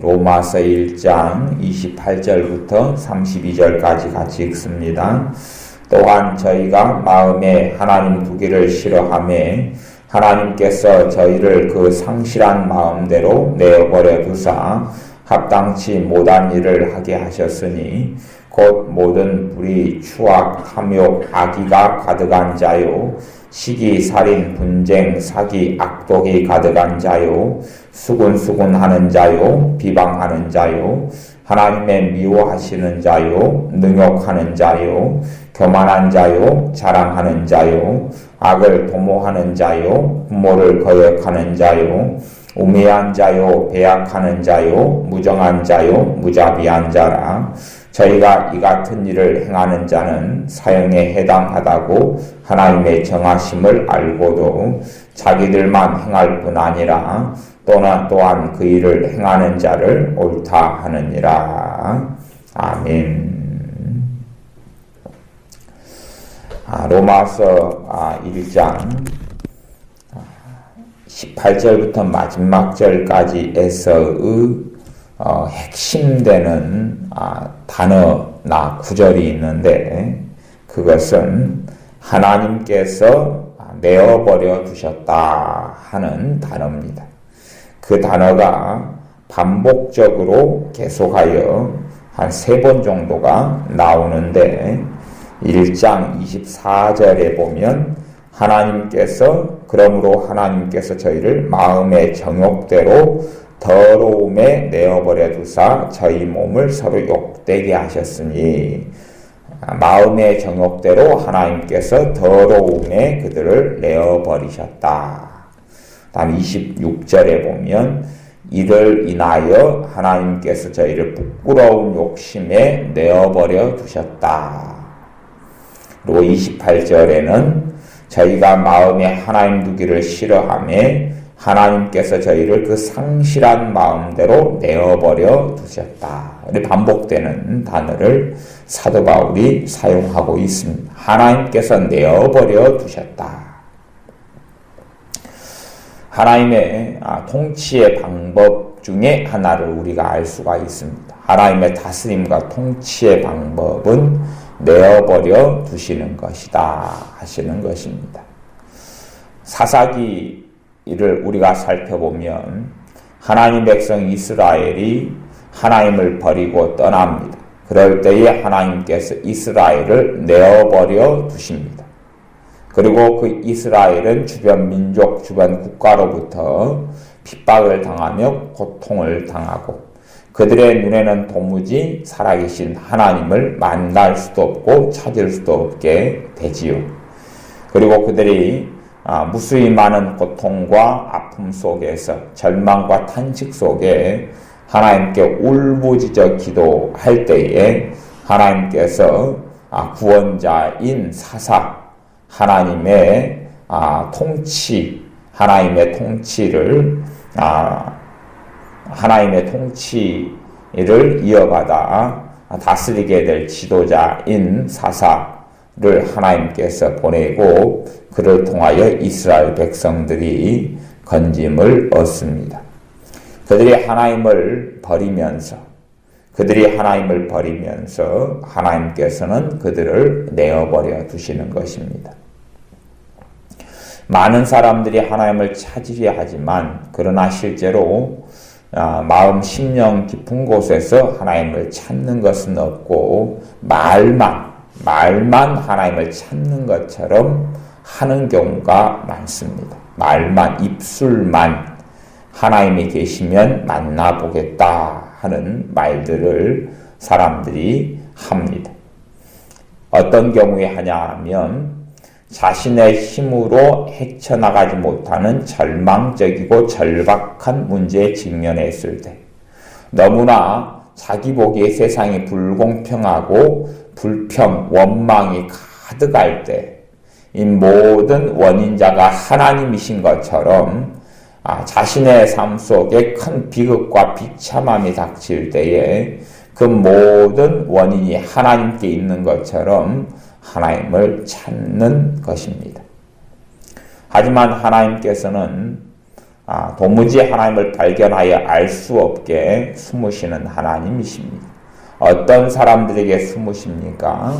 로마서 1장 28절부터 32절까지 같이 읽습니다. 또한 저희가 마음에 하나님 두기를 싫어하며 하나님께서 저희를 그 상실한 마음대로 내어버려 두사 합당치 못한 일을 하게 하셨으니 곧 모든 불의, 추악, 탐욕, 악의가 가득한 자요 시기, 살인, 분쟁, 사기, 악독이 가득한 자요 수군수군하는 자요 비방하는 자요 하나님의 미워하시는 자요 능욕하는 자요 교만한 자요 자랑하는 자요 악을 도모하는 자요 부모를 거역하는 자요 우매한 자요 배약하는 자요 무정한 자요 무자비한 자라. 저희가 이 같은 일을 행하는 자는 사형에 해당하다고 하나님의 정하심을 알고도 자기들만 행할 뿐 아니라 또한 그 일을 행하는 자를 옳다 하느니라. 아멘. 로마서 1장 18절부터 마지막 절까지에서의 핵심되는 단어나 구절이 있는데 그것은 하나님께서 내어버려 두셨다 하는 단어입니다. 그 단어가 반복적으로 계속하여 한 3번 정도가 나오는데 1장 24절에 보면 그러므로 하나님께서 저희를 마음의 정욕대로 더러움에 내어버려 두사 저희 몸을 서로 욕되게 하셨으니 마음의 정욕대로 하나님께서 더러움에 그들을 내어버리셨다. 다음 26절에 보면 이를 인하여 하나님께서 저희를 부끄러운 욕심에 내어버려 두셨다. 그리고 28절에는 저희가 마음에 하나님 두기를 싫어하며 하나님께서 저희를 그 상실한 마음대로 내어버려 두셨다. 반복되는 단어를 사도 바울이 사용하고 있습니다. 하나님께서 내어버려 두셨다. 하나님의 통치의 방법 중에 하나를 우리가 알 수가 있습니다. 하나님의 다스림과 통치의 방법은 내어버려 두시는 것이다 하시는 것입니다. 사사기를 우리가 살펴보면 하나님 백성 이스라엘이 하나님을 버리고 떠납니다. 그럴 때에 하나님께서 이스라엘을 내어버려 두십니다. 그리고 그 이스라엘은 주변 민족, 주변 국가로부터 핍박을 당하며 고통을 당하고 그들의 눈에는 도무지 살아계신 하나님을 만날 수도 없고 찾을 수도 없게 되지요. 그리고 그들이 무수히 많은 고통과 아픔 속에서 절망과 탄식 속에 하나님께 울부짖어 기도할 때에 하나님께서 구원자인 사사 하나님의 하나님의 통치를 이어받아 다스리게 될 지도자인 사사를 하나님께서 보내고 그를 통하여 이스라엘 백성들이 건짐을 얻습니다. 그들이 하나님을 버리면서 하나님께서는 그들을 내어버려 두시는 것입니다. 많은 사람들이 하나님을 찾으려 하지만 그러나 실제로 마음 심령 깊은 곳에서 하나님을 찾는 것은 없고 말만 하나님을 찾는 것처럼 하는 경우가 많습니다. 입술만 하나님이 계시면 만나보겠다 하는 말들을 사람들이 합니다. 어떤 경우에 하냐 하면 자신의 힘으로 헤쳐나가지 못하는 절망적이고 절박한 문제에 직면했을 때, 너무나 자기 보기에 세상이 불공평하고 불평, 원망이 가득할 때, 이 모든 원인자가 하나님이신 것처럼 자신의 삶 속에 큰 비극과 비참함이 닥칠 때에 그 모든 원인이 하나님께 있는 것처럼 하나님을 찾는 것입니다. 하지만 하나님께서는 도무지 하나님을 발견하여 알 수 없게 숨으시는 하나님이십니다. 어떤 사람들에게 숨으십니까?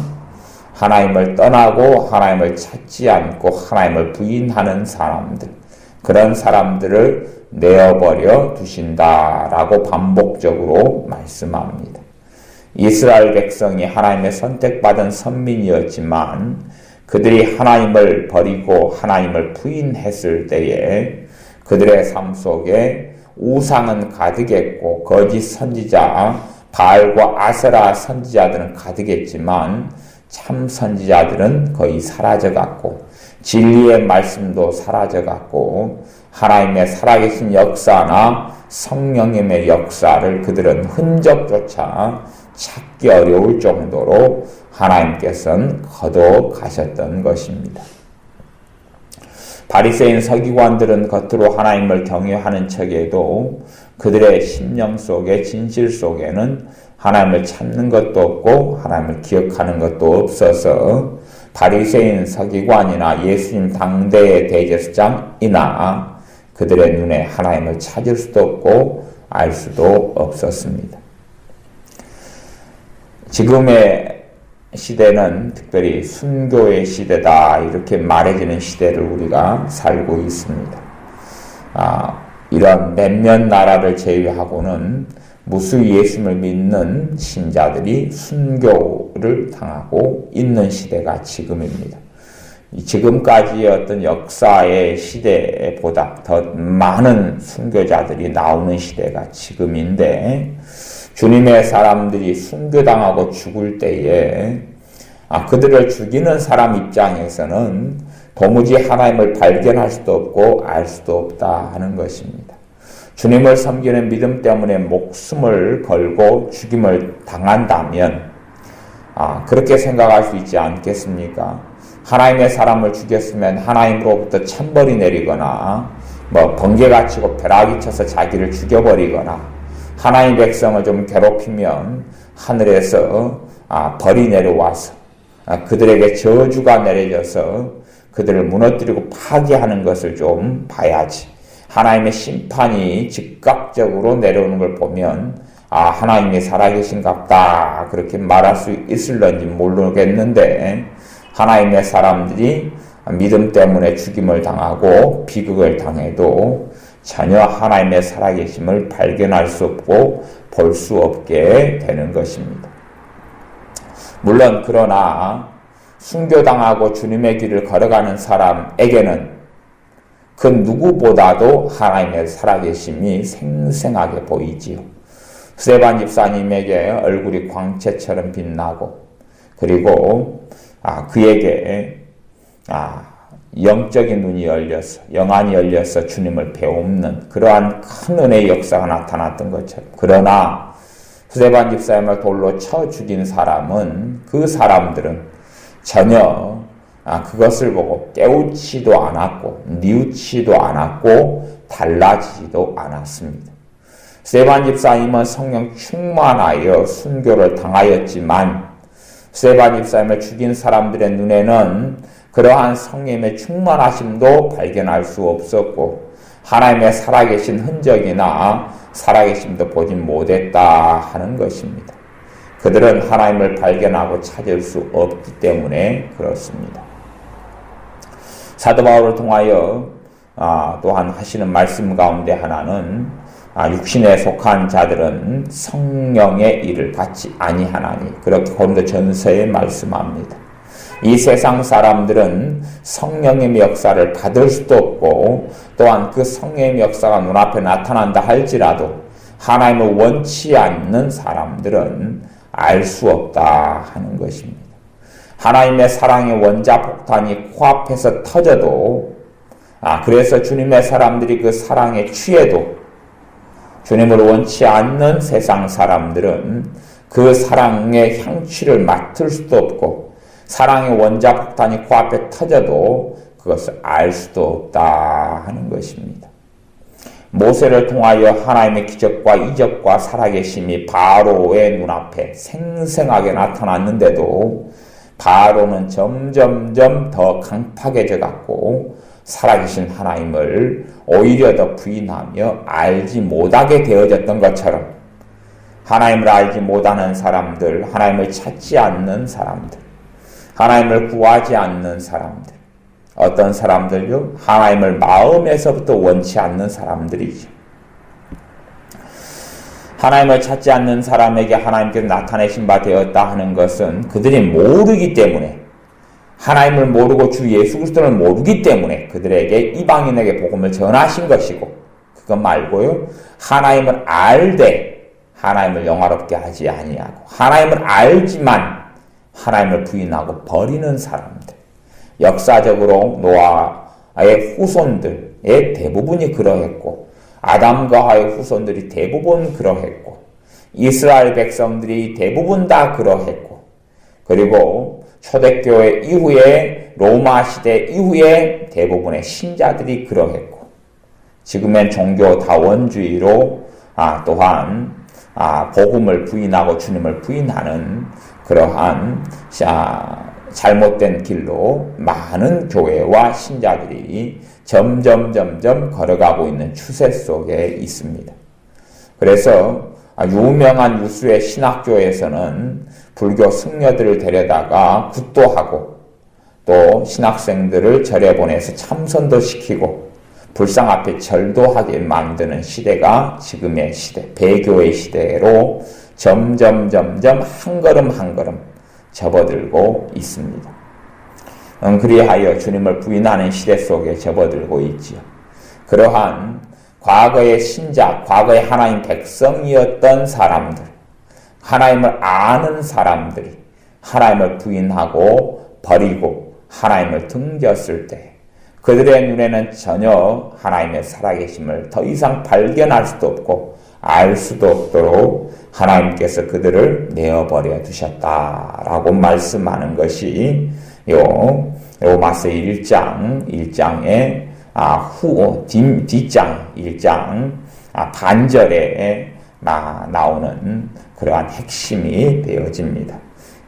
하나님을 떠나고 하나님을 찾지 않고 하나님을 부인하는 사람들, 그런 사람들을 내어버려 두신다라고 반복적으로 말씀합니다. 이스라엘 백성이 하나님의 선택받은 선민이었지만 그들이 하나님을 버리고 하나님을 부인했을 때에 그들의 삶 속에 우상은 가득했고 거짓 선지자 바알과 아세라 선지자들은 가득했지만 참 선지자들은 거의 사라져갔고 진리의 말씀도 사라져갔고 하나님의 살아계신 역사나 성령님의 역사를 그들은 흔적조차 찾기 어려울 정도로 하나님께서는 거둬가셨던 것입니다. 바리새인 서기관들은 겉으로 하나님을 경외하는 척에도 그들의 심령 속에 진실 속에는 하나님을 찾는 것도 없고 하나님을 기억하는 것도 없어서 바리새인 서기관이나 예수님 당대의 대제사장이나 그들의 눈에 하나님을 찾을 수도 없고 알 수도 없었습니다. 지금의 시대는 특별히 순교의 시대다 이렇게 말해지는 시대를 우리가 살고 있습니다. 이런 몇몇 나라를 제외하고는 무수히 예수를 믿는 신자들이 순교를 당하고 있는 시대가 지금입니다. 지금까지의 어떤 역사의 시대보다 더 많은 순교자들이 나오는 시대가 지금인데 주님의 사람들이 순교당하고 죽을 때에 그들을 죽이는 사람 입장에서는 도무지 하나님을 발견할 수도 없고 알 수도 없다 하는 것입니다. 주님을 섬기는 믿음 때문에 목숨을 걸고 죽임을 당한다면 그렇게 생각할 수 있지 않겠습니까? 하나님의 사람을 죽였으면 하나님으로부터 천벌이 내리거나 번개가 치고 벼락이 쳐서 자기를 죽여버리거나 하나님의 백성을 좀 괴롭히면 하늘에서 벌이 내려와서 그들에게 저주가 내려져서 그들을 무너뜨리고 파괴하는 것을 좀 봐야지. 하나님의 심판이 즉각적으로 내려오는 걸 보면 하나님이 살아계신갑다 그렇게 말할 수 있을런지 모르겠는데 하나님의 사람들이 믿음 때문에 죽임을 당하고 비극을 당해도 전혀 하나님의 살아계심을 발견할 수 없고 볼 수 없게 되는 것입니다. 물론 그러나 순교당하고 주님의 길을 걸어가는 사람에게는 그 누구보다도 하나님의 살아계심이 생생하게 보이지요. 스데반 집사님에게 얼굴이 광채처럼 빛나고 그리고 그에게 영적인 눈이 열려서 영안이 열려서 주님을 배우는 그러한 큰 은혜의 역사가 나타났던 것처럼 그러나 스데반 집사님을 돌로 쳐 죽인 사람은 그 사람들은 전혀 그것을 보고 깨우치도 않았고 뉘우치도 않았고 달라지지도 않았습니다. 스데반 집사님은 성령 충만하여 순교를 당하였지만 스데반 집사님을 죽인 사람들의 눈에는 그러한 성령의 충만하심도 발견할 수 없었고 하나님의 살아계신 흔적이나 살아계심도 보지 못했다 하는 것입니다. 그들은 하나님을 발견하고 찾을 수 없기 때문에 그렇습니다. 사도 바울을 통하여 또한 하시는 말씀 가운데 하나는 육신에 속한 자들은 성령의 일을 받지 아니하나니 그렇게 고린도전서에 말씀합니다. 이 세상 사람들은 성령의 역사를 받을 수도 없고 또한 그 성령의 역사가 눈앞에 나타난다 할지라도 하나님을 원치 않는 사람들은 알 수 없다 하는 것입니다. 하나님의 사랑의 원자폭탄이 코앞에서 터져도 그래서 주님의 사람들이 그 사랑에 취해도 주님을 원치 않는 세상 사람들은 그 사랑의 향취를 맡을 수도 없고 사랑의 원자폭탄이 코앞에 터져도 그것을 알 수도 없다 하는 것입니다. 모세를 통하여 하나님의 기적과 이적과 살아계심이 바로의 눈앞에 생생하게 나타났는데도 바로는 점점점 더 강팍해져 갔고 살아계신 하나님을 오히려 더 부인하며 알지 못하게 되어졌던 것처럼 하나님을 알지 못하는 사람들, 하나님을 찾지 않는 사람들, 하나님을 구하지 않는 사람들, 어떤 사람들요? 하나님을 마음에서부터 원치 않는 사람들이죠. 하나님을 찾지 않는 사람에게 하나님께서 나타내신 바 되었다 하는 것은 그들이 모르기 때문에, 하나님을 모르고 주 예수 그리스도를 모르기 때문에 그들에게 이방인에게 복음을 전하신 것이고, 그것 말고요, 하나님을 알되 하나님을 영화롭게 하지 아니하고 하나님을 알지만 하나님을 부인하고 버리는 사람들, 역사적으로 노아의 후손들의 대부분이 그러했고, 아담과 하의 후손들이 대부분 그러했고, 이스라엘 백성들이 대부분 다 그러했고, 그리고 초대교회 이후에 로마 시대 이후에 대부분의 신자들이 그러했고, 지금은 종교 다원주의로 또한 복음을 부인하고 주님을 부인하는 그러한 잘못된 길로 많은 교회와 신자들이 점점 걸어가고 있는 추세 속에 있습니다. 그래서 유명한 유수의 신학교에서는 불교 승려들을 데려다가 굿도하고 또 신학생들을 절에 보내서 참선도 시키고 불상 앞에 절도하게 만드는 시대가 지금의 시대, 배교의 시대로 점점 한 걸음 접어들고 있습니다. 그리하여 주님을 부인하는 시대 속에 접어들고 있지요. 그러한 과거의 신자, 과거의 하나님 백성이었던 사람들, 하나님을 아는 사람들이 하나님을 부인하고 버리고 하나님을 등졌을 때 그들의 눈에는 전혀 하나님의 살아계심을 더 이상 발견할 수도 없고 알 수도 없도록 하나님께서 그들을 내어버려 두셨다라고 말씀하는 것이 로마서 1장의 뒷장 1장 반절에 나오는 그러한 핵심이 되어집니다.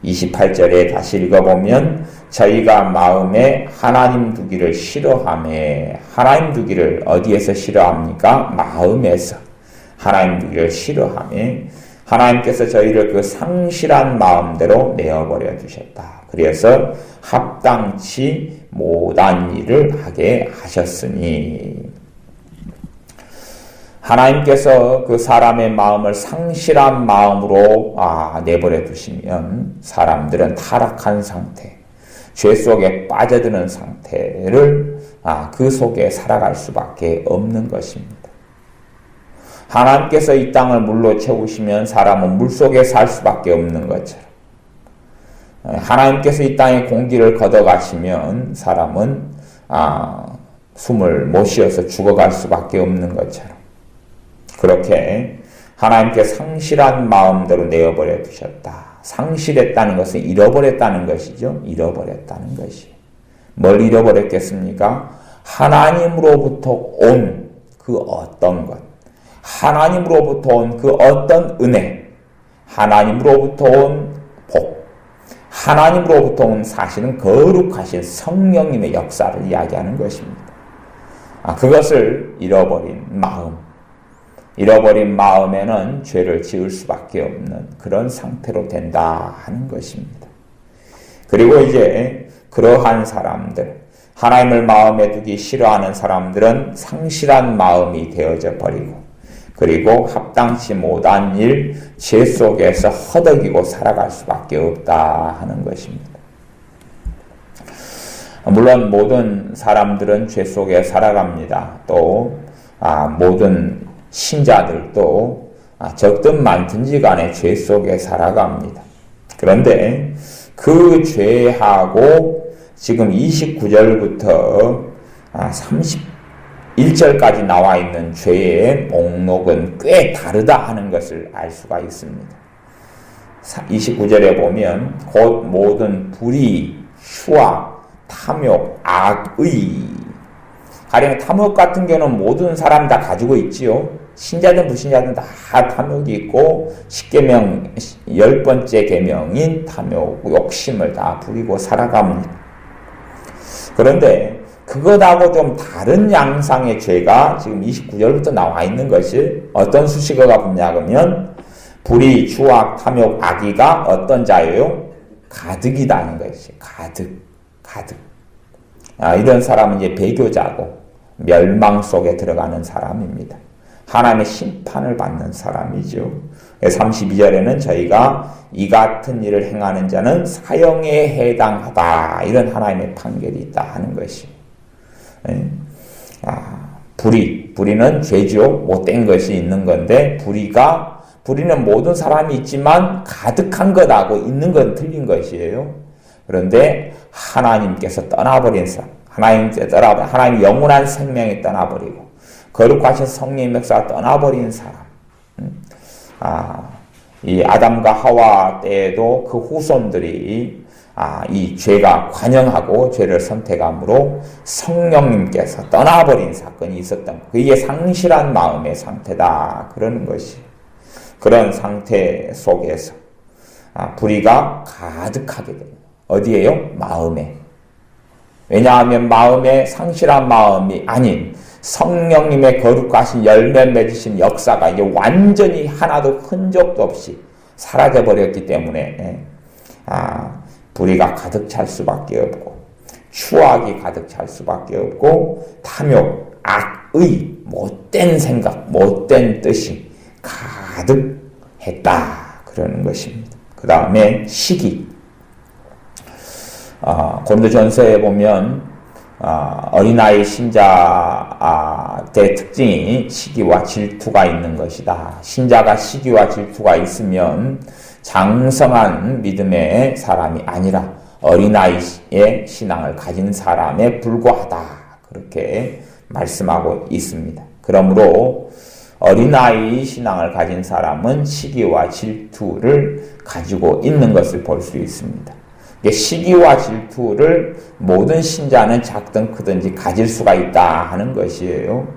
28절에 다시 읽어보면 저희가 마음에 하나님 두기를 싫어하며, 하나님 두기를 어디에서 싫어합니까? 마음에서 하나님 두기를 싫어하며 하나님께서 저희를 그 상실한 마음대로 내어버려 두셨다. 그래서 합당치 못한 일을 하게 하셨으니, 하나님께서 그 사람의 마음을 상실한 마음으로 내버려 두시면 사람들은 타락한 상태, 죄 속에 빠져드는 상태를 그 속에 살아갈 수밖에 없는 것입니다. 하나님께서 이 땅을 물로 채우시면 사람은 물 속에 살 수밖에 없는 것처럼, 하나님께서 이 땅에 공기를 걷어가시면 사람은 숨을 못 쉬어서 죽어갈 수밖에 없는 것처럼, 그렇게 하나님께 상실한 마음대로 내어버려 두셨다. 상실했다는 것은 잃어버렸다는 것이죠. 잃어버렸다는 것이. 뭘 잃어버렸겠습니까? 하나님으로부터 온 그 어떤 것, 하나님으로부터 온 그 어떤 은혜, 하나님으로부터 온 복, 하나님으로부터 온 사실은 거룩하신 성령님의 역사를 이야기하는 것입니다. 그것을 잃어버린 마음, 잃어버린 마음에는 죄를 지을 수밖에 없는 그런 상태로 된다 하는 것입니다. 그리고 이제 그러한 사람들, 하나님을 마음에 두기 싫어하는 사람들은 상실한 마음이 되어져 버리고, 그리고 합당치 못한 일, 죄 속에서 허덕이고 살아갈 수밖에 없다 하는 것입니다. 물론 모든 사람들은 죄 속에 살아갑니다. 또 모든 신자들도 적든 많든지 간에 죄 속에 살아갑니다. 그런데 그 죄하고 지금 29절부터 31절까지 나와 있는 죄의 목록은 꽤 다르다 하는 것을 알 수가 있습니다. 29절에 보면 곧 모든 불의, 휴악, 탐욕, 악의, 가령 탐욕 같은 경우는 모든 사람이 다 가지고 있지요. 신자든 불신자든 다 탐욕이 있고 10계명 10번째 계명인 탐욕, 욕심을 다 부리고 살아갑니다. 그런데 그것하고 좀 다른 양상의 죄가 지금 29절부터 나와 있는 것이 어떤 수식어가 붙냐 그러면 불의, 추악, 탐욕, 악의가 어떤 자예요? 가득이다는 것이 가득. 이런 사람은 이제 배교자고 멸망 속에 들어가는 사람입니다. 하나님의 심판을 받는 사람이죠. 32절에는 저희가 이 같은 일을 행하는 자는 사형에 해당하다. 이런 하나님의 판결이 있다 하는 것이. 불의는 죄죠. 못된 것이 있는 건데 불의는 모든 사람이 있지만 가득한 것하고 있는 건 틀린 것이에요. 그런데 하나님께서 떠나버린 사람, 하나님 영원한 생명이 떠나버리고 거룩하신 성령의 역사가 떠나버린 사람. 이 아담과 하와 때에도 그 후손들이 이 죄가 관영하고 죄를 선택함으로 성령님께서 떠나버린 사건이 있었던 것. 이게 상실한 마음의 상태다. 그러는 것이. 그런 상태 속에서 불의가 가득하게 됩니다. 어디에요? 마음에. 왜냐하면 마음에 상실한 마음이 아닌 성령님의 거룩하신 열매 맺으신 역사가 이제 완전히 하나도 흔적도 없이 사라져버렸기 때문에 불의가 가득 찰 수밖에 없고 추악이 가득 찰 수밖에 없고 탐욕, 악의, 못된 생각, 못된 뜻이 가득했다. 그러는 것입니다. 그 다음에 시기. 고린도전서에 보면 어린아이 신자 의 특징이 시기와 질투가 있는 것이다. 신자가 시기와 질투가 있으면 장성한 믿음의 사람이 아니라 어린아이의 신앙을 가진 사람에 불과하다. 그렇게 말씀하고 있습니다. 그러므로 어린아이 신앙을 가진 사람은 시기와 질투를 가지고 있는 것을 볼 수 있습니다. 시기와 질투를 모든 신자는 작든 크든지 가질 수가 있다 하는 것이에요.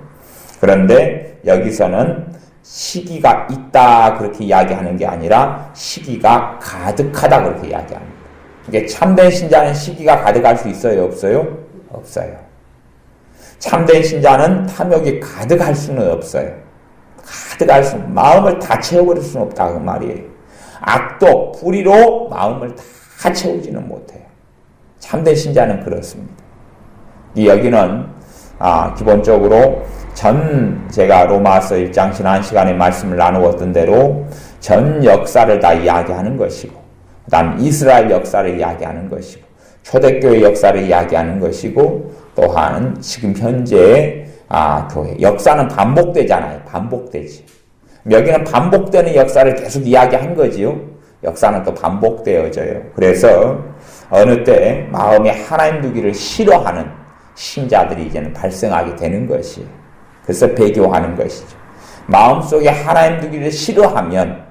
그런데 여기서는 시기가 있다 그렇게 이야기하는 게 아니라 시기가 가득하다 그렇게 이야기합니다. 참된 신자는 시기가 가득할 수 있어요? 없어요? 없어요. 참된 신자는 탐욕이 가득할 수는 없어요. 마음을 다 채워버릴 수는 없다 그 말이에요. 악도 불의로 마음을 다 채우지는 못해요. 참된 신자는 그렇습니다. 여기는 기본적으로 제가 로마서 1장 지난 시간에 말씀을 나누었던 대로 전 역사를 다 이야기하는 것이고 그 다음 이스라엘 역사를 이야기하는 것이고 초대교회 역사를 이야기하는 것이고 또한 지금 현재 교회 역사는 반복되잖아요. 반복되지. 여기는 반복되는 역사를 계속 이야기한 거지요. 역사는 또 반복되어져요. 그래서 어느 때 마음에 하나님 두기를 싫어하는 신자들이 이제는 발생하게 되는 것이에요. 그래서 배교하는 것이죠. 마음속에 하나님 두기를 싫어하면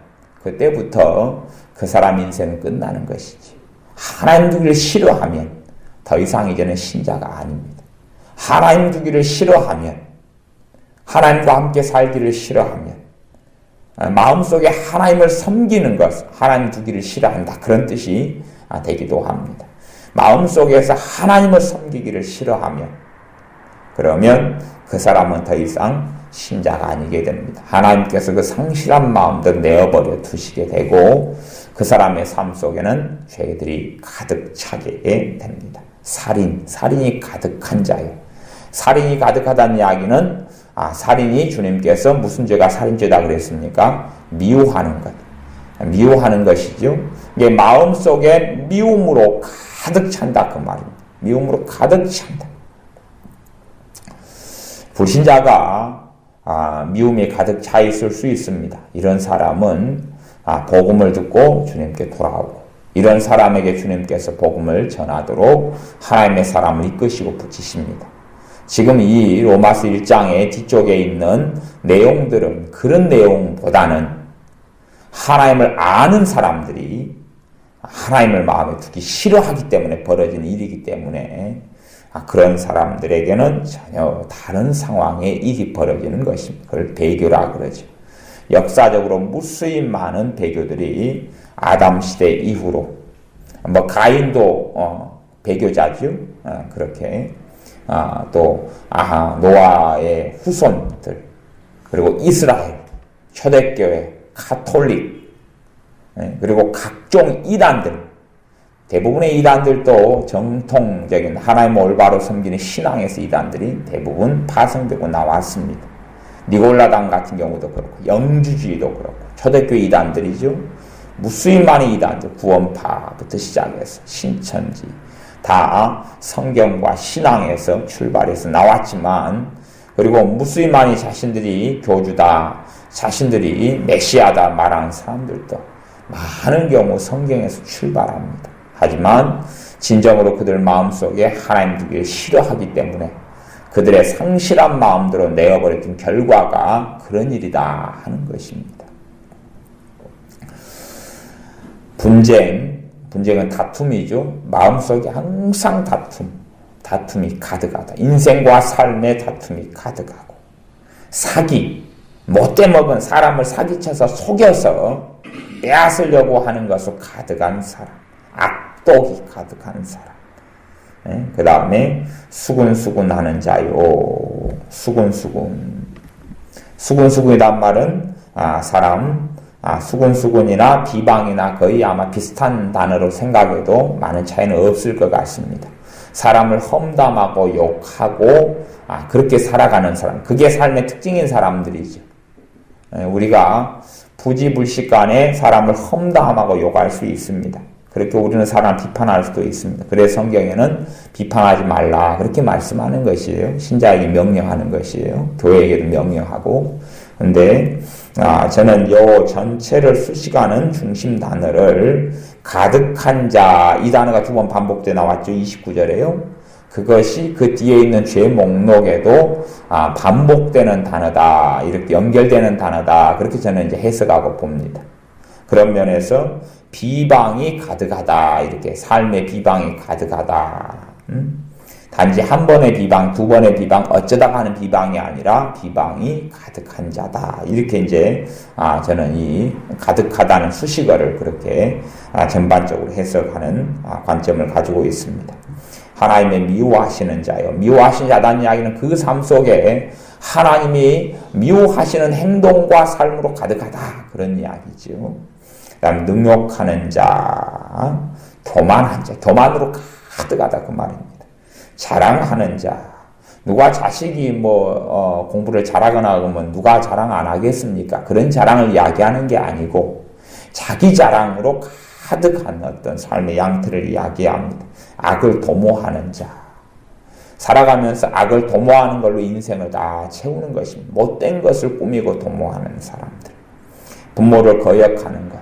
그때부터 그 사람 인생은 끝나는 것이지. 하나님 두기를 싫어하면 더 이상 이제는 신자가 아닙니다. 하나님 두기를 싫어하면 하나님과 함께 살기를 싫어하면 마음속에 하나님을 섬기는 것, 하나님 두기를 싫어한다. 그런 뜻이 되기도 합니다. 마음속에서 하나님을 섬기기를 싫어하면 그러면 그 사람은 더 이상 신자가 아니게 됩니다. 하나님께서 그 상실한 마음도 내어버려 두시게 되고 그 사람의 삶 속에는 죄들이 가득 차게 됩니다. 살인이 가득한 자예요. 살인이 가득하다는 이야기는 살인이 주님께서 무슨 죄가 살인죄다 그랬습니까? 미워하는 것. 미워하는 것이죠. 이게 마음속에 미움으로 가득 찬다 그 말입니다. 미움으로 가득 찬다. 불신자가 미움이 가득 차 있을 수 있습니다. 이런 사람은 복음을 듣고 주님께 돌아오고 이런 사람에게 주님께서 복음을 전하도록 하나님의 사람을 이끄시고 붙이십니다. 지금 이 로마서 1장의 뒤쪽에 있는 내용들은 그런 내용보다는 하나님을 아는 사람들이 하나님을 마음에 두기 싫어하기 때문에 벌어지는 일이기 때문에 그런 사람들에게는 전혀 다른 상황의 일이 벌어지는 것입니다. 그걸 배교라 그러죠. 역사적으로 무수히 많은 배교들이 아담 시대 이후로 가인도 배교자죠. 그렇게 노아의 후손들, 그리고 이스라엘, 초대교회, 가톨릭, 그리고 각종 이단들, 대부분의 이단들도 정통적인 하나님을 올바로 섬기는 신앙에서 이단들이 대부분 파생되고 나왔습니다. 니골라당 같은 경우도 그렇고 영주주의도 그렇고 초대교회 이단들이죠. 무수히 많은 이단들, 구원파부터 시작해서 신천지 다 성경과 신앙에서 출발해서 나왔지만, 그리고 무수히 많이 자신들이 교주다, 자신들이 메시아다 말하는 사람들도 많은 경우 성경에서 출발합니다. 하지만 진정으로 그들 마음속에 하나님 두기를 싫어하기 때문에 그들의 상실한 마음대로 내어버렸던 결과가 그런 일이다 하는 것입니다. 분쟁은 다툼이죠. 마음속에 항상 다툼이 가득하다. 인생과 삶의 다툼이 가득하고, 사기, 못돼 먹은 사람을 사기쳐서 속여서 빼앗으려고 하는 것으로 가득한 사람, 악독이 가득한 사람. 그 다음에 수군수군하는 자요. 수군수군이란 말은 수군수군이나 비방이나 거의 아마 비슷한 단어로 생각해도 많은 차이는 없을 것 같습니다. 사람을 험담하고 욕하고 그렇게 살아가는 사람, 그게 삶의 특징인 사람들이죠. 우리가 부지불식간에 사람을 험담하고 욕할 수 있습니다. 그렇게 우리는 사람을 비판할 수도 있습니다. 그래서 성경에는 비판하지 말라 그렇게 말씀하는 것이에요. 신자에게 명령하는 것이에요. 교회에게도 명령하고. 근데 저는 요 전체를 수식하는 중심 단어를 가득한 자, 이 단어가 두 번 반복돼 나왔죠. 29절에요. 그것이 그 뒤에 있는 죄 목록에도 반복되는 단어다, 이렇게 연결되는 단어다, 그렇게 저는 이제 해석하고 봅니다. 그런 면에서 비방이 가득하다, 이렇게 삶의 비방이 가득하다. 단지 한 번의 비방, 두 번의 비방, 어쩌다가 하는 비방이 아니라 비방이 가득한 자다. 이렇게 이제 저는 이 가득하다는 수식어를 그렇게 전반적으로 해석하는 관점을 가지고 있습니다. 하나님의 미워하시는 자요. 미워하시는 자다는 이야기는 그 삶 속에 하나님이 미워하시는 행동과 삶으로 가득하다, 그런 이야기죠. 그다음 능욕하는 자, 교만한 자, 교만으로 가득하다 그 말입니다. 자랑하는 자, 누가 자식이 공부를 잘하거나 그러면 누가 자랑 안 하겠습니까? 그런 자랑을 이야기하는 게 아니고 자기 자랑으로 가득한 어떤 삶의 양태를 이야기합니다. 악을 도모하는 자, 살아가면서 악을 도모하는 걸로 인생을 다 채우는 것입니다. 못된 것을 꾸미고 도모하는 사람들, 부모를 거역하는 것,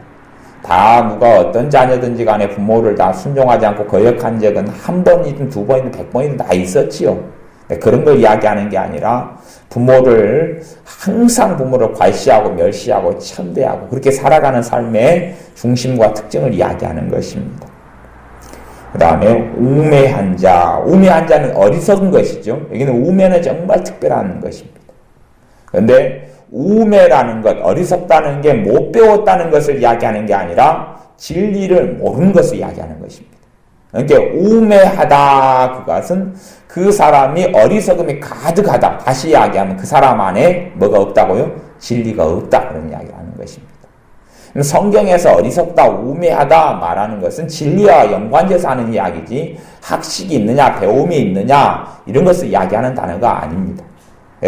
다 누가 어떤 자녀든지 간에 부모를 다 순종하지 않고 거역한 적은 한 번이든 두 번이든 100번이든 다 있었지요. 그런 걸 이야기하는 게 아니라 항상 부모를 과시하고 멸시하고 천대하고 그렇게 살아가는 삶의 중심과 특징을 이야기하는 것입니다. 그 다음에 우매한 자, 우매한 자는 어리석은 것이죠. 여기는 우매는 정말 특별한 것입니다. 그런데 우매라는 것, 어리석다는 게 못 배웠다는 것을 이야기하는 게 아니라 진리를 모르는 것을 이야기하는 것입니다. 그러니까 우매하다, 그것은 그 사람이 어리석음이 가득하다. 다시 이야기하면 그 사람 안에 뭐가 없다고요? 진리가 없다, 그런 이야기를 하는 것입니다. 성경에서 어리석다, 우매하다 말하는 것은 진리와 연관돼서 하는 이야기지 학식이 있느냐, 배움이 있느냐 이런 것을 이야기하는 단어가 아닙니다.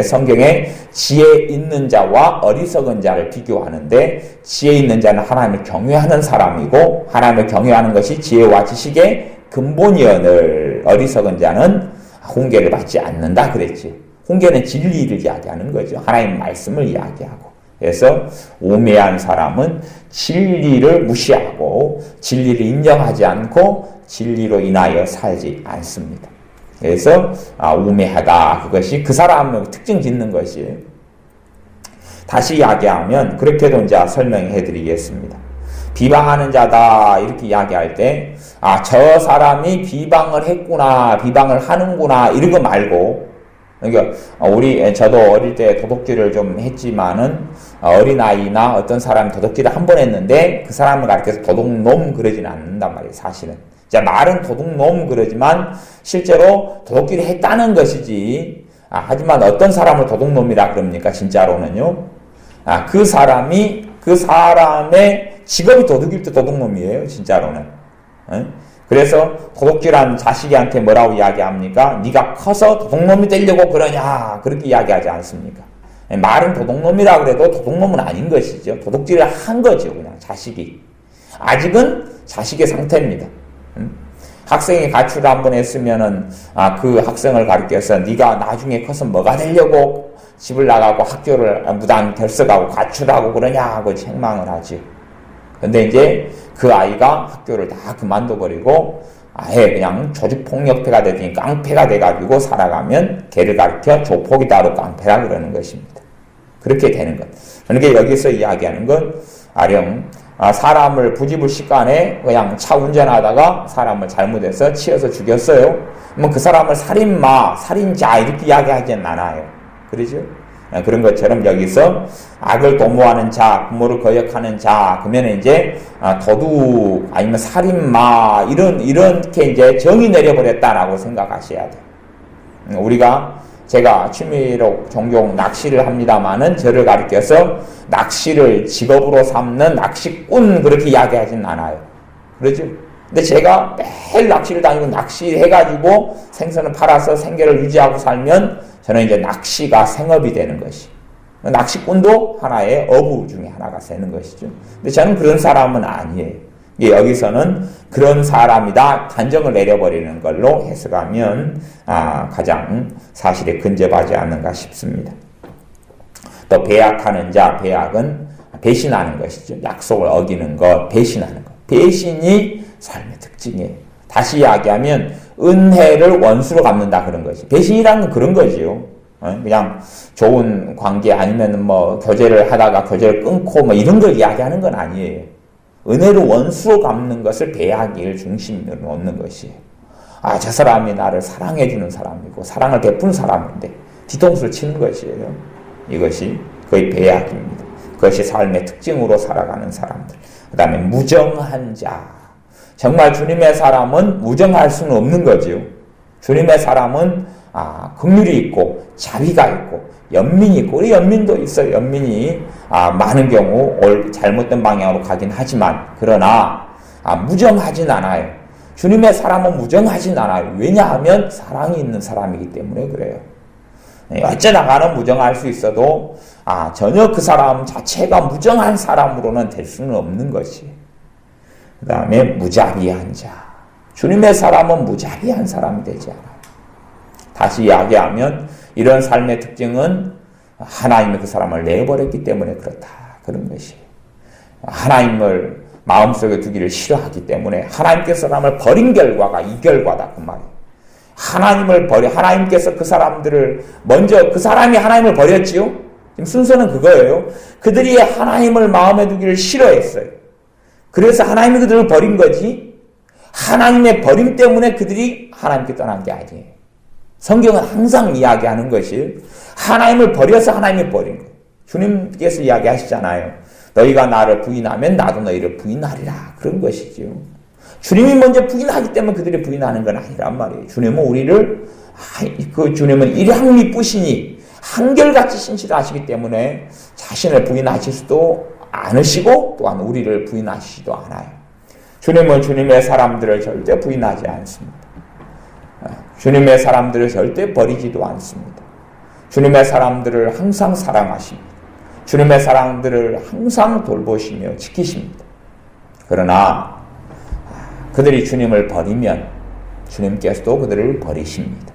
성경에 지혜 있는 자와 어리석은 자를 비교하는데, 지혜 있는 자는 하나님을 경외하는 사람이고 하나님을 경외하는 것이 지혜와 지식의 근본이언을, 어리석은 자는 훈계를 받지 않는다 그랬지. 훈계는 진리를 이야기하는 거죠. 하나님 말씀을 이야기하고. 그래서 우매한 사람은 진리를 무시하고 진리를 인정하지 않고 진리로 인하여 살지 않습니다. 그래서 우매하다, 그것이 그 사람의 특징 짓는 것이에요. 다시 이야기하면 그렇게도 이제 설명해 드리겠습니다. 비방하는 자다 이렇게 이야기할 때 저 사람이 비방을 했구나, 비방을 하는구나 이런 거 말고, 그러니까 저도 어릴 때 도둑질을 좀 했지만은 어린아이나 어떤 사람이 도둑질을 한 번 했는데 그 사람을 가르쳐서 도둑놈 그러지는 않는단 말이에요. 사실은 자, 말은 도둑놈 그러지만 실제로 도둑질을 했다는 것이지. 하지만 어떤 사람을 도둑놈이라 그럽니까? 진짜로는요. 그 사람의 직업이 도둑일 때 도둑놈이에요. 진짜로는. 그래서 도둑질한 자식한테 뭐라고 이야기합니까? 네가 커서 도둑놈이 되려고 그러냐, 그렇게 이야기하지 않습니까? 말은 도둑놈이라 그래도 도둑놈은 아닌 것이죠. 도둑질을 한 거죠. 그냥 자식이. 아직은 자식의 상태입니다. 학생이 가출을 한번 했으면은 그 학생을 가르쳐서 네가 나중에 커서 뭐가 되려고 집을 나가고 학교를 무단 결석하고 가출하고 그러냐 하고 책망을 하지. 근데 이제 그 아이가 학교를 다 그만둬버리고 아예 그냥 조직폭력배가 되더니 깡패가 돼가지고 살아가면 걔를 가르쳐 조폭이다로 깡패라 그러는 것입니다. 그렇게 되는 것. 그러니까 여기서 이야기하는 건 아령 사람을 부지불식간에 그냥 차 운전하다가 사람을 잘못해서 치여서 죽였어요. 뭐 그 사람을 살인마, 살인자 이렇게 이야기하지는 않아요. 그러죠? 그런 것처럼 여기서 악을 도모하는 자, 부모를 거역하는 자, 그러면 이제 도둑 아니면 살인마 이렇게 이제 정의 내려버렸다라고 생각하셔야 돼요. 제가 취미로 종종 낚시를 합니다만은 저를 가리켜서 낚시를 직업으로 삼는 낚시꾼 그렇게 이야기하지는 않아요. 그러죠? 근데 제가 매일 낚시를 다니고 낚시해가지고 생선을 팔아서 생계를 유지하고 살면 저는 이제 낚시가 생업이 되는 것이. 낚시꾼도 하나의 어부 중에 하나가 되는 것이죠. 근데 저는 그런 사람은 아니에요. 여기서는 그런 사람이다 단정을 내려버리는 걸로 해석하면 가장 사실에 근접하지 않는가 싶습니다. 또 배약하는 자, 배약은 배신하는 것이죠. 약속을 어기는 것, 배신하는 것. 배신이 삶의 특징이에요. 다시 이야기하면 은혜를 원수로 갚는다 그런 거지. 배신이라는 건 그런 거지요. 그냥 좋은 관계 아니면 뭐 교제를 하다가 교제를 끊고 뭐 이런 걸 이야기하는 건 아니에요. 은혜를 원수로 갚는 것을 배악일 중심으로 놓는 것이에요. 저 사람이 나를 사랑해주는 사람이고 사랑을 베푸는 사람인데 뒤통수를 치는 것이에요. 이것이 거의 배악입니다. 그것이 삶의 특징으로 살아가는 사람들. 그 다음에 무정한 자. 정말 주님의 사람은 무정할 수는 없는 거지요. 주님의 사람은 긍휼이 있고 자비가 있고 연민이 있고 우리 연민도 있어요. 연민이 많은 경우 잘못된 방향으로 가긴 하지만 그러나 무정하진 않아요. 주님의 사람은 무정하진 않아요. 왜냐하면 사랑이 있는 사람이기 때문에 그래요. 어쩌다가는 무정할 수 있어도 전혀 그 사람 자체가 무정한 사람으로는 될 수는 없는 것이. 그 다음에 무자비한 자. 주님의 사람은 무자비한 사람이 되지 않아요. 다시 이야기하면 이런 삶의 특징은 하나님이 그 사람을 내버렸기 때문에 그렇다. 그런 것이에요. 하나님을 마음속에 두기를 싫어하기 때문에 하나님께서 사람을 버린 결과가 이 결과다. 그 말이에요. 하나님께서 그 사람들을 먼저 그 사람이 하나님을 버렸지요. 지금 순서는 그거예요. 그들이 하나님을 마음에 두기를 싫어했어요. 그래서 하나님이 그들을 버린 거지. 하나님의 버림 때문에 그들이 하나님께 떠난 게 아니에요. 성경은 항상 이야기하는 것이 하나님을 버려서 하나님이 버린 거예요. 주님께서 이야기하시잖아요. 너희가 나를 부인하면 나도 너희를 부인하리라. 그런 것이죠. 주님이 먼저 부인하기 때문에 그들이 부인하는 건 아니란 말이에요. 주님은 우리를 주님은 일양 미쁘시니 한결같이 신실하시기 때문에 자신을 부인하실 수도 않으시고 또한 우리를 부인하시지도 않아요. 주님은 주님의 사람들을 절대 부인하지 않습니다. 주님의 사람들을 절대 버리지도 않습니다. 주님의 사람들을 항상 사랑하십니다. 주님의 사람들을 항상 돌보시며 지키십니다. 그러나 그들이 주님을 버리면 주님께서도 그들을 버리십니다.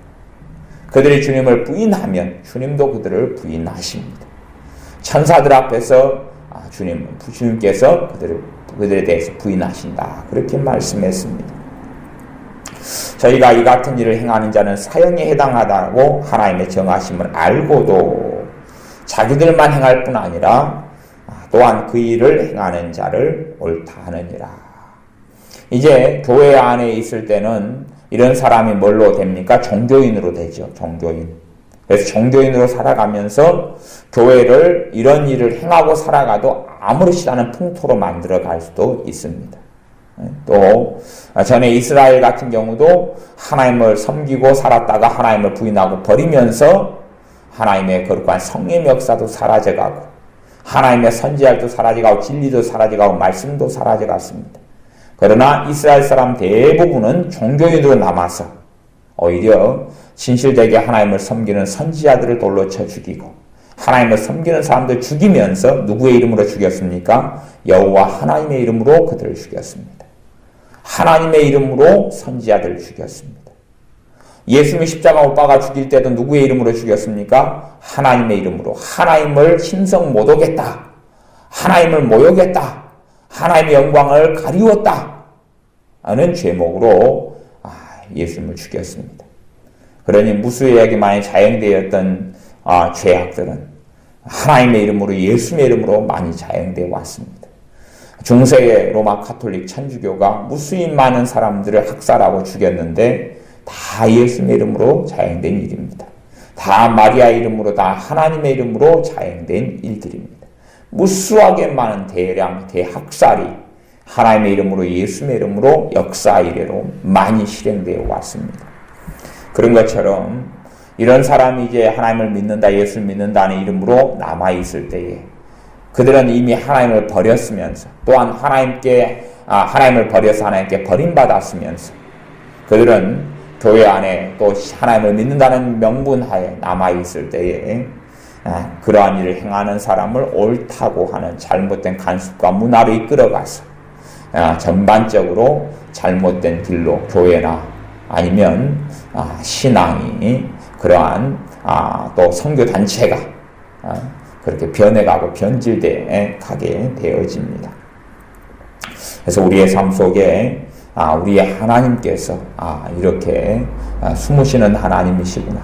그들이 주님을 부인하면 주님도 그들을 부인하십니다. 천사들 앞에서 주님께서 그들에 대해서 부인하신다. 그렇게 말씀했습니다. 저희가 이 같은 일을 행하는 자는 사형에 해당하다고 하나님의 정하심을 알고도 자기들만 행할 뿐 아니라 또한 그 일을 행하는 자를 옳다 하느니라. 이제 교회 안에 있을 때는 이런 사람이 뭘로 됩니까? 종교인으로 되죠. 종교인. 그래서 종교인으로 살아가면서 교회를 이런 일을 행하고 살아가도 아무렇지 않은 풍토로 만들어 갈 수도 있습니다. 또 전에 이스라엘 같은 경우도 하나님을 섬기고 살았다가 하나님을 부인하고 버리면서 하나님의 거룩한 성령의 역사도 사라져가고 하나님의 선지자도 사라져가고 진리도 사라져가고 말씀도 사라져갔습니다. 그러나 이스라엘 사람 대부분은 종교인으로 남아서 오히려 진실되게 하나님을 섬기는 선지자들을 돌로 쳐 죽이고 하나님을 섬기는 사람들 죽이면서 누구의 이름으로 죽였습니까? 여호와 하나님의 이름으로 그들을 죽였습니다. 하나님의 이름으로 선지자들을 죽였습니다. 예수님이 십자가 못 박아 죽일 때도 누구의 이름으로 죽였습니까? 하나님의 이름으로. 하나님을 신성 못 오겠다. 하나님을 모욕했다. 하나님의 영광을 가리웠다. 하는 죄목으로 예수님을 죽였습니다. 그러니 무수에게만이 자행되었던 죄악들은 하나님의 이름으로 예수님의 이름으로 많이 자행되어 왔습니다. 중세의 로마 가톨릭 천주교가 무수히 많은 사람들을 학살하고 죽였는데 다 예수님의 이름으로 자행된 일입니다. 다 마리아 이름으로 다 하나님의 이름으로 자행된 일들입니다. 무수하게 많은 대량 대학살이 하나님의 이름으로 예수님의 이름으로 역사 이래로 많이 실행되어 왔습니다. 그런 것처럼 이런 사람이 이제 하나님을 믿는다, 예수를 믿는다는 이름으로 남아있을 때에 그들은 이미 하나님을 버렸으면서 또한 하나님을 버려서 하나님께 버림받았으면서 그들은 교회 안에 또 하나님을 믿는다는 명분하에 남아있을 때에 그러한 일을 행하는 사람을 옳다고 하는 잘못된 관습과 문화로 이끌어가서 전반적으로 잘못된 길로 교회나 아니면 신앙이 그러한 또 선교단체가 그렇게 변해가고 변질돼 가게 되어집니다. 그래서 우리의 삶 속에 우리의 하나님께서 이렇게 숨으시는 하나님이시구나.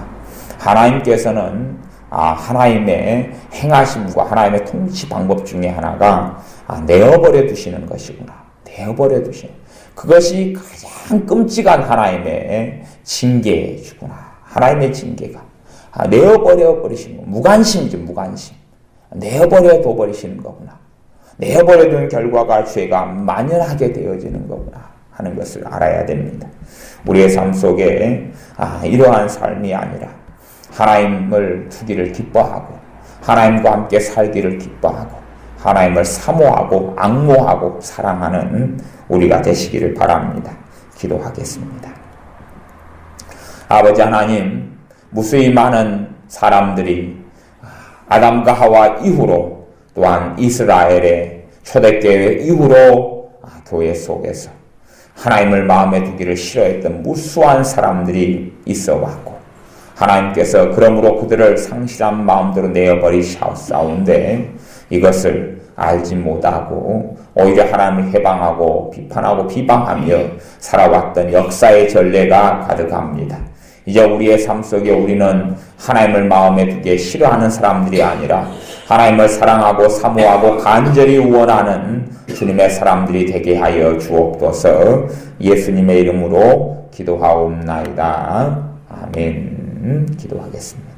하나님께서는 하나님의 행하심과 하나님의 통치 방법 중에 하나가 내어버려 두시는 것이구나. 내어버려 두시는. 그것이 가장 끔찍한 하나님의 징계주구나. 하나님의 징계가. 내어버려 버리시는 거. 무관심이죠, 무관심. 내어버려 둬버리시는 거구나. 내어버려 두는 결과가 죄가 만연하게 되어지는 거구나 하는 것을 알아야 됩니다. 우리의 삶 속에 이러한 삶이 아니라 하나님을 두기를 기뻐하고 하나님과 함께 살기를 기뻐하고 하나님을 사모하고 앙모하고 사랑하는 우리가 되시기를 바랍니다. 기도하겠습니다. 아버지 하나님, 무수히 많은 사람들이 아담과 하와 이후로 또한 이스라엘의 초대교회 이후로 교회 속에서 하나님을 마음에 두기를 싫어했던 무수한 사람들이 있어 왔고 하나님께서 그러므로 그들을 상실한 마음대로 내어버리사오는데 이것을 알지 못하고 오히려 하나님을 해방하고 비판하고 비방하며 살아왔던 역사의 전례가 가득합니다. 이제 우리의 삶 속에 우리는 하나님을 마음에 두기에 싫어하는 사람들이 아니라 하나님을 사랑하고 사모하고 간절히 원하는 주님의 사람들이 되게 하여 주옵소서. 예수님의 이름으로 기도하옵나이다. 아멘. 기도하겠습니다.